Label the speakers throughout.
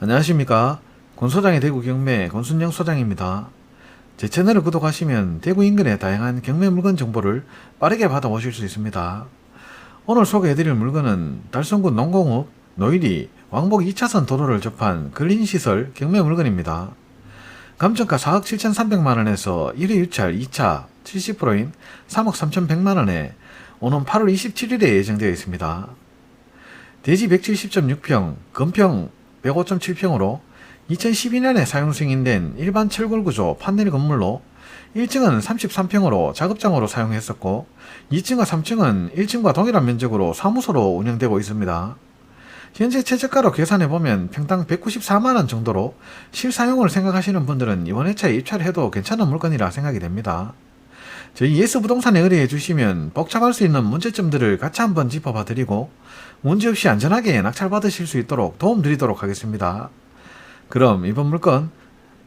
Speaker 1: 안녕하십니까. 권소장의 대구 경매 권순영 소장입니다. 제 채널을 구독하시면 대구 인근의 다양한 경매 물건 정보를 빠르게 받아보실 수 있습니다. 오늘 소개해드릴 물건은 달성군 농공읍 노일이 왕복 2차선 도로를 접한 근린시설 경매 물건입니다. 감정가 4억 7,300만원에서 1회 유찰 2차 70%인 3억 3,100만원에 오는 8월 27일에 예정되어 있습니다. 대지 170.6평, 건평 105.7평으로 2012년에 사용 승인된 일반 철골구조 판넬 건물로 1층은 33평으로 작업장으로 사용했었고 2층과 3층은 1층과 동일한 면적으로 사무소로 운영되고 있습니다. 현재 최저가로 계산해보면 평당 194만원 정도로 실사용을 생각하시는 분들은 이번 회차에 입찰해도 괜찮은 물건이라 생각이 됩니다. 저희 예스부동산에 의뢰해 주시면 복잡할 수 있는 문제점들을 같이 한번 짚어봐 드리고 문제없이 안전하게 낙찰받으실 수 있도록 도움드리도록 하겠습니다. 그럼 이번 물건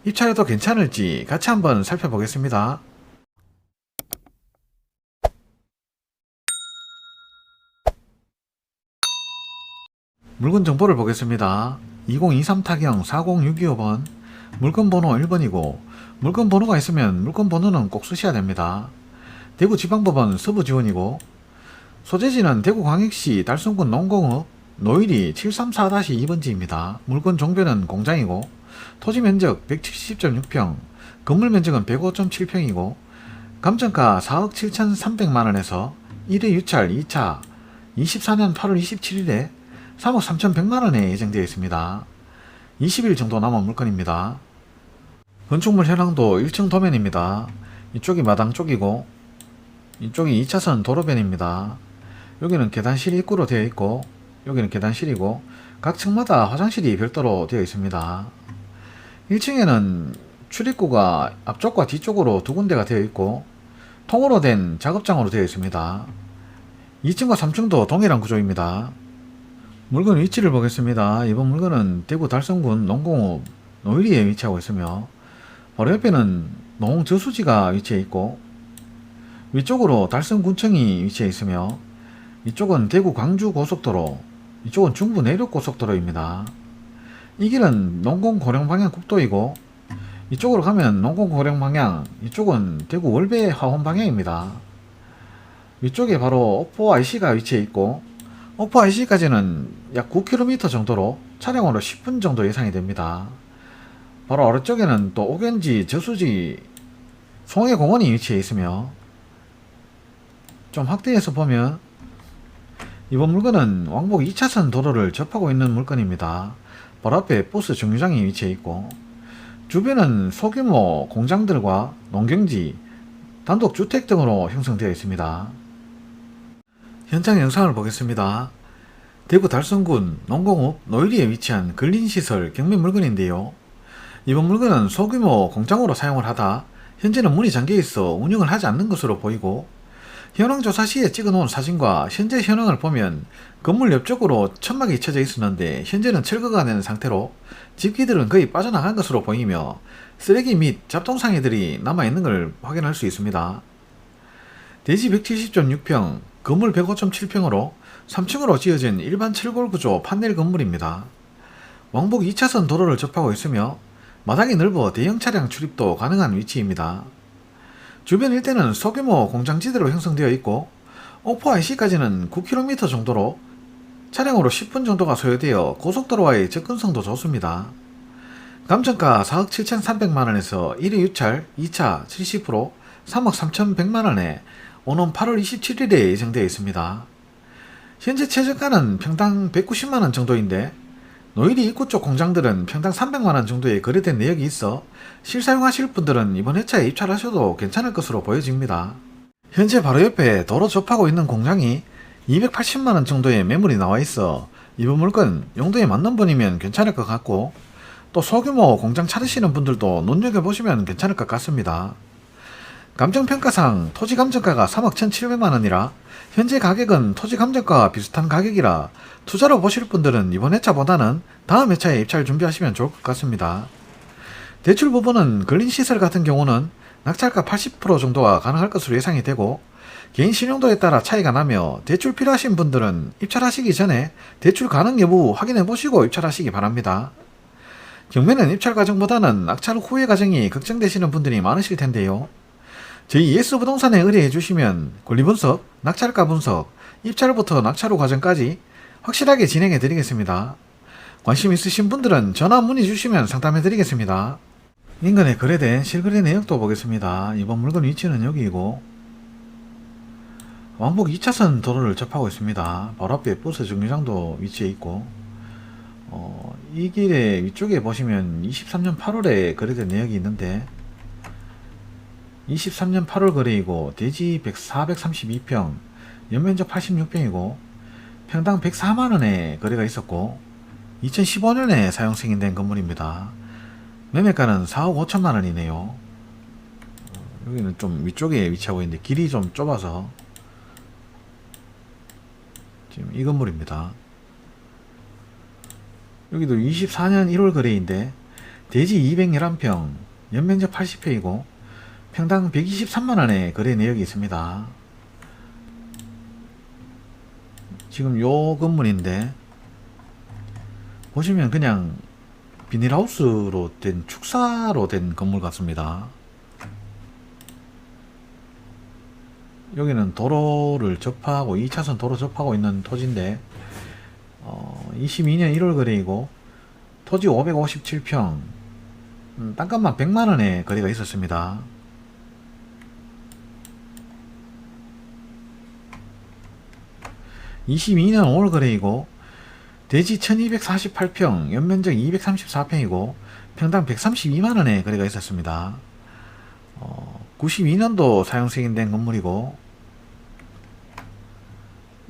Speaker 1: 입찰해도 괜찮을지 같이 한번 살펴보겠습니다. 물건 정보를 보겠습니다. 2023 타경 40625번 물건 번호 1번이고 물건 번호가 있으면 물건 번호는 꼭 쓰셔야 됩니다. 대구지방법원 서부지원이고 소재지는 대구광역시 달성군 농공읍 노일이 734-2번지입니다. 물건 종변은 공장이고 토지면적 170.6평 건물 면적은 105.7평이고 감정가 4억 7,300만원에서 1회 유찰 2차 24년 8월 27일에 3억 3,100만원에 예정되어 있습니다. 20일 정도 남은 물건입니다. 건축물 현황도 1층 도면입니다. 이쪽이 마당 쪽이고 이쪽이 2차선 도로변입니다. 여기는 계단실이 입구로 되어 있고 여기는 계단실이고 각 층마다 화장실이 별도로 되어 있습니다. 1층에는 출입구가 앞쪽과 뒤쪽으로 두 군데가 되어 있고 통으로 된 작업장으로 되어 있습니다. 2층과 3층도 동일한 구조입니다. 물건 위치를 보겠습니다. 이번 물건은 대구 달성군 농공읍 노일리에 위치하고 있으며 바로 옆에는 농저수지가 위치해 있고 위쪽으로 달성군청이 위치해 있으며 이쪽은 대구 광주 고속도로, 이쪽은 중부 내륙 고속도로입니다. 이 길은 농공 고령 방향 국도이고 이쪽으로 가면 농공 고령 방향, 이쪽은 대구 월배 화원 방향입니다. 위쪽에 바로 옥포 IC가 위치해 있고 옥포 IC까지는 약 9km 정도로 차량으로 10분 정도 예상이 됩니다. 바로 아래쪽에는 또 옥연지 저수지 송해공원이 위치해 있으며 좀 확대해서 보면 이번 물건은 왕복 2차선 도로를 접하고 있는 물건입니다. 바로 앞에 버스 정류장이 위치해 있고 주변은 소규모 공장들과 농경지, 단독주택 등으로 형성되어 있습니다. 현장 영상을 보겠습니다. 대구 달성군 농공읍 노일리에 위치한 근린시설 경매 물건인데요. 이번 물건은 소규모 공장으로 사용을 하다 현재는 문이 잠겨 있어 운영을 하지 않는 것으로 보이고 현황조사 시에 찍어 놓은 사진과 현재 현황을 보면 건물 옆쪽으로 천막이 쳐져 있었는데 현재는 철거가 된 상태로 집기들은 거의 빠져나간 것으로 보이며 쓰레기 및 잡동사니들이 남아있는 걸 확인할 수 있습니다. 대지 170.6평, 건물 105.7평으로 3층으로 지어진 일반 철골구조 판넬 건물입니다. 왕복 2차선 도로를 접하고 있으며 마당이 넓어 대형 차량 출입도 가능한 위치입니다. 주변 일대는 소규모 공장지대로 형성되어 있고 옥포 IC까지는 9km 정도로 차량으로 10분 정도가 소요되어 고속도로와의 접근성도 좋습니다. 감정가 4억 7,300만원에서 1회 유찰 2차 70% 3억 3,100만원에 오는 8월 27일에 예정되어 있습니다. 현재 최저가는 평당 190만원 정도인데 노일이 입구 쪽 공장들은 평당 300만원 정도의 거래된 내역이 있어 실사용하실 분들은 이번 회차에 입찰하셔도 괜찮을 것으로 보여집니다. 현재 바로 옆에 도로 접하고 있는 공장이 280만원 정도의 매물이 나와 있어 이번 물건 용도에 맞는 분이면 괜찮을 것 같고 또 소규모 공장 차리시는 분들도 눈여겨보시면 괜찮을 것 같습니다. 감정평가상 토지감정가가 3억 1,700만원이라 현재 가격은 토지감정가와 비슷한 가격이라 투자로 보실 분들은 이번 회차보다는 다음 회차에 입찰 준비하시면 좋을 것 같습니다. 대출 부분은 근린시설 같은 경우는 낙찰가 80% 정도가 가능할 것으로 예상이 되고 개인 신용도에 따라 차이가 나며 대출 필요하신 분들은 입찰하시기 전에 대출 가능 여부 확인해 보시고 입찰하시기 바랍니다. 경매는 입찰 과정보다는 낙찰 후의 과정이 걱정되시는 분들이 많으실 텐데요. 저희 예스부동산에 의뢰해 주시면 권리분석, 낙찰가 분석, 입찰부터 낙찰 후 과정까지 확실하게 진행해 드리겠습니다. 관심 있으신 분들은 전화 문의 주시면 상담해 드리겠습니다. 인근에 거래된 실거래 내역도 보겠습니다. 이번 물건 위치는 여기이고 왕복 2차선 도로를 접하고 있습니다. 바로 앞에 버스 정류장도 위치해 있고 이 길의 위쪽에 보시면 23년 8월에 거래된 내역이 있는데 23년 8월 거래이고 대지 432평, 연면적 86평이고 평당 104만원에 거래가 있었고 2015년에 사용 승인된 건물입니다. 매매가는 4억 5천만원이네요. 여기는 좀 위쪽에 위치하고 있는데 길이 좀 좁아서 지금 이 건물입니다. 여기도 24년 1월 거래인데 대지 211평, 연면적 80평이고 평당 123만원에 거래 내역이 있습니다. 지금 요 건물인데 보시면 그냥 비닐하우스로 된 축사로 된 건물 같습니다. 여기는 도로를 접하고 2차선 도로 접하고 있는 토지인데 22년 1월 거래이고 토지 557평, 땅값만 100만원에 거래가 있었습니다. (22년 5월) 거래이고 대지 1248평, 연면적 234평이고 평당 132만원에 거래가 있었습니다. 92년도 사용 승인된 건물이고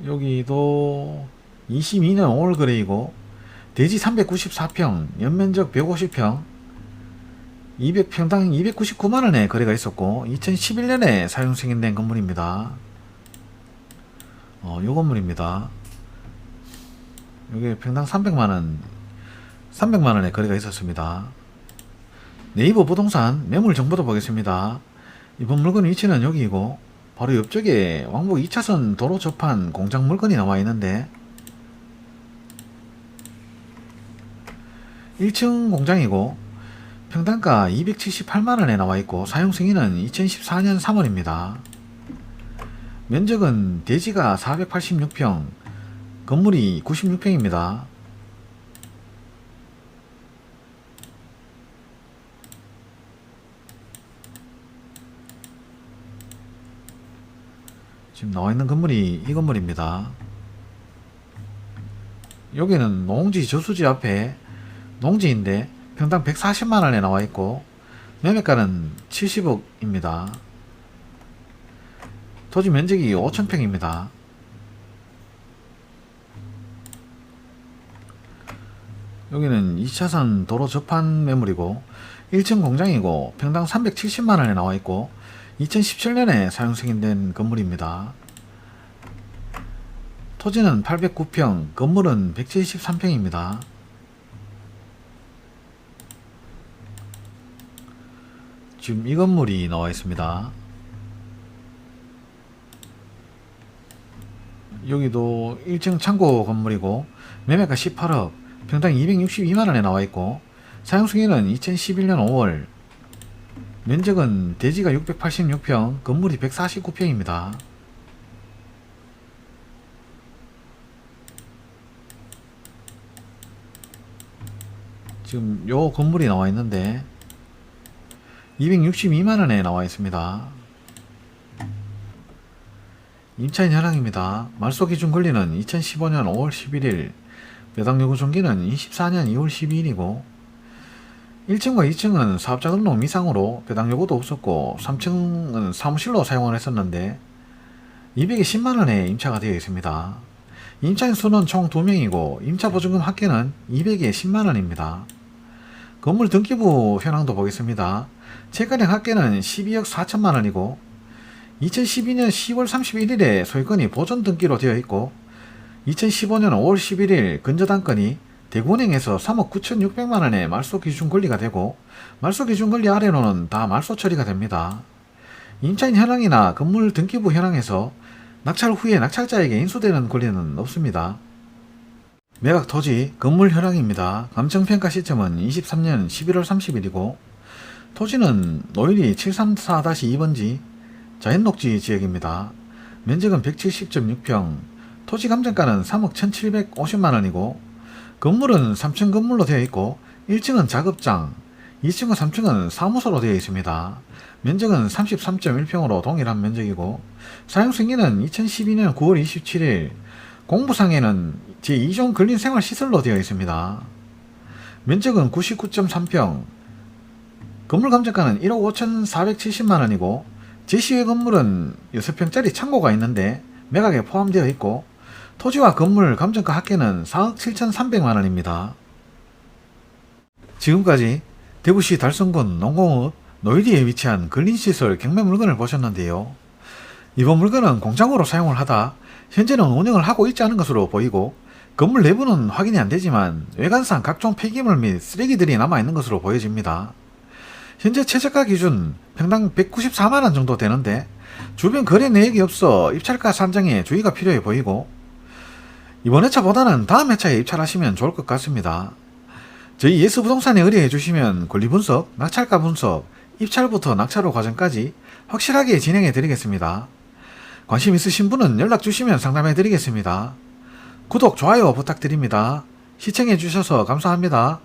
Speaker 1: 여기도 22년 5월 거래이고 대지 394평, 연면적 150평, 평당 299만원에 거래가 있었고 2011년에 사용 승인된 건물입니다. 요 건물입니다. 여기 평당 300만원에 거래가 있었습니다. 네이버 부동산 매물 정보도 보겠습니다. 이번 물건 위치는 여기이고 바로 옆쪽에 왕복 2차선 도로 접한 공장 물건이 나와 있는데 1층 공장이고 평당가 278만원에 나와 있고 사용 승인은 2014년 3월입니다. 면적은 대지가 486평, 건물이 96평입니다. 지금 나와 있는 건물이 이 건물입니다. 여기는 농지 저수지 앞에 농지인데 평당 140만원에 나와 있고 매매가는 70억입니다. 토지 면적이 5,000평입니다. 여기는 2차선 도로 접한 매물이고 1층 공장이고 평당 370만원에 나와 있고 2017년에 사용 승인된 건물입니다. 토지는 809평, 건물은 173평입니다. 지금 이 건물이 나와 있습니다. 여기도 1층 창고 건물이고 매매가 18억, 평당 262만원에 나와 있고 사용 승인은 2011년 5월, 면적은 대지가 686평, 건물이 149평입니다. 지금 요 건물이 나와 있는데 262만원에 나와 있습니다. 임차인 현황입니다. 말소 기준 권리는 2015년 5월 11일, 배당 요구 종기는 24년 2월 12일이고 1층과 2층은 사업자 등록 미상으로 배당 요구도 없었고 3층은 사무실로 사용을 했었는데 210만원에 임차가 되어 있습니다. 임차인 수는 총 2명이고 임차 보증금 합계는 200에 10만원입니다. 건물 등기부 현황도 보겠습니다. 채가량 합계는 12억 4천만원이고 2012년 10월 31일에 소유권이 보존 등기로 되어 있고 2015년 5월 11일 근저당권이 대구은행에서 3억 9,600만원의 말소 기준 권리가 되고 말소 기준 권리 아래로는 다 말소 처리가 됩니다. 임차인 현황이나 건물 등기부 현황에서 낙찰 후에 낙찰자에게 인수되는 권리는 없습니다. 매각 토지 건물 현황입니다. 감정평가 시점은 23년 11월 30일이고 토지는 노일이 734-2번지 자연녹지 지역입니다. 면적은 170.6평, 토지 감정가는 3억 1750만원이고 건물은 3층 건물로 되어 있고 1층은 작업장, 2층과 3층은 사무소로 되어 있습니다. 면적은 33.1평으로 동일한 면적이고 사용승인은 2012년 9월 27일, 공부상에는 제2종 근린생활시설로 되어 있습니다. 면적은 99.3평, 건물 감정가는 1억 5,470만원이고 제시외 건물은 6평짜리 창고가 있는데 매각에 포함되어 있고 토지와 건물 감정가 합계는 4억 7,300만원입니다. 지금까지 대구시 달성군 농공읍 노일리에 위치한 근린시설 경매 물건을 보셨는데요. 이번 물건은 공장으로 사용을 하다 현재는 운영을 하고 있지 않은 것으로 보이고 건물 내부는 확인이 안되지만 외관상 각종 폐기물 및 쓰레기들이 남아있는 것으로 보여집니다. 현재 최저가 기준 평당 194만원 정도 되는데 주변 거래 내역이 없어 입찰가 산정에 주의가 필요해 보이고 이번 회차보다는 다음 회차에 입찰하시면 좋을 것 같습니다. 저희 예스부동산에 의뢰해 주시면 권리분석, 낙찰가 분석, 입찰부터 낙찰 후 과정까지 확실하게 진행해 드리겠습니다. 관심 있으신 분은 연락 주시면 상담해 드리겠습니다. 구독, 좋아요 부탁드립니다. 시청해 주셔서 감사합니다.